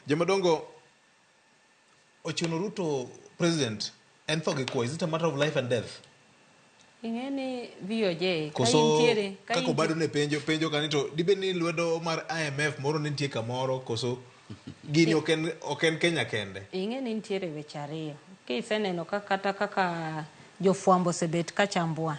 Jomadongo, Ochuno Ruto president, and for is it a matter of life and death? In any VOJ, Koso kako bado ne penjo kanito dibeni lwedo mar IMF moro nitie kamoro koso gini oken Kenya kende. Ingeni ntiere weche ariyo. Kiseneno kaka jofwambo sebet kachambua.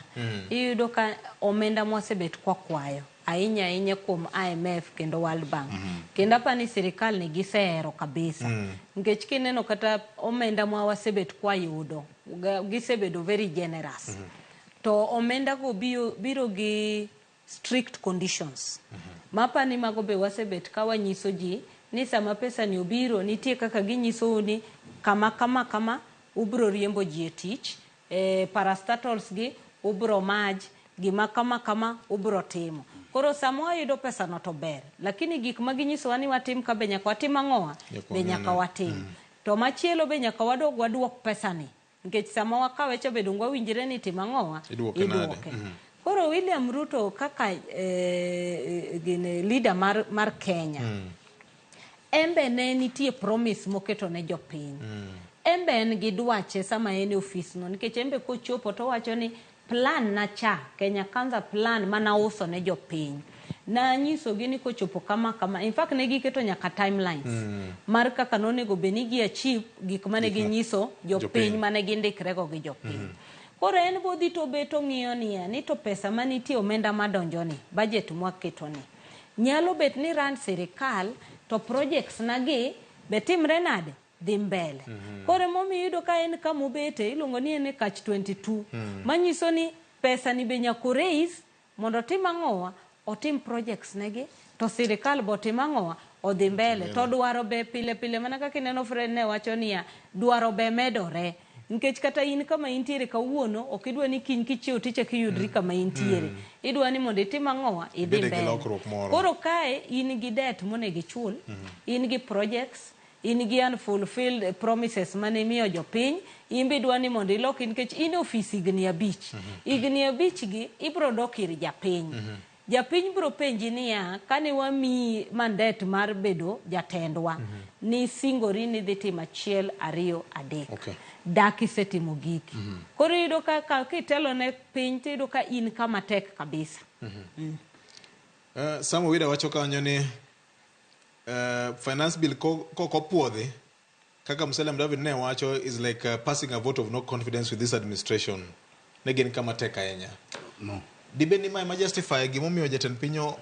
Iyudo ka omenda mwasebet kwa kwayo. Ainya kuom IMF kendo World Bank. Kendo apani sirikal ni gisehero kabisa. Nikech kineno kata omenda mwasebet kwa yudo. Gisebedo very generous. To omenda go biro gi strict conditions. Mapa ni mago be wasebet kawa nyiso ji ni sama pesa ni obiro nitie kaka ginyiso ni kama ubro riembo ji e tich, parastatals gi ubro maj, gima kama ubro timo. Koro samo ayudo pesa no to ber, lakini gik maginyiso wani watim ka be nyaka watim ang'owa, be nyaka watim. To machielo be nyaka waduok pesa ni. Nikech sama wakawe cha bedo ngwa winjire ni tim ang'owa, iduoke. Koro William Ruto kaka leader mar Kenya, embe ne nitie promise moketo ne jopiny. Embe en gidwache sama ene office no, nikech embe kochopo to wacho ni plan na cha, Kenya Kwanza plan mana uso ne jopiny. Na nyiso gini kochopo kama, in fact ne giketo nyaka timelines. Mar kaka nonego benigi achieve gik mane ginyiso jopiny mane gindikrego gi jopiny. Koro en bodhi to beto ng'iyo ni to pesa manitie omenda madonjo ni, budget mwaketo ni. Nyalo bet ni rand sirikal to projects nagi betimre nade dhi mbele. Kore momi yudo ka en kamubete ilongo ni ene catch 22. Manyiso ni pesa ni be nyako raise mondo tim ang'owa otim projects negi to sirikal bo tim ang'owa odhi mbele. To dwaro be pile mana kaka ineno friend ne wacho niya dwaro be medore. Nikech kata in kama intiere kawuono okidwa ni kiny kichiew tiche kiyudri kama intiere. Idwa ni mondo itim ang'owa idhi mbele. Koro kae in gi debt monego ichul, in gi projects, in gi unfulfilled promises mane miyo jopiny, imbe dwa ni mondo iloki nikech in ofisi igni abich. Igni abich gi ibro dok ir japiny. Japiny bro penji niya kane wami mandat mar bedo jatendwa ni singori ni dhi timo 1, 2, 3. Daki setimo giki. Koro yudo ka kitelo ne piny to yudo ka in kama tek kabisa. Samo wida wacho kanyo ni finance bill koko puodhi kaka Musalia Mudavadi ne wacho is like passing a vote of no confidence with this administration. Negin kama tek ahinya. No. Dibeni ma justify gimomiyo jatend pinyo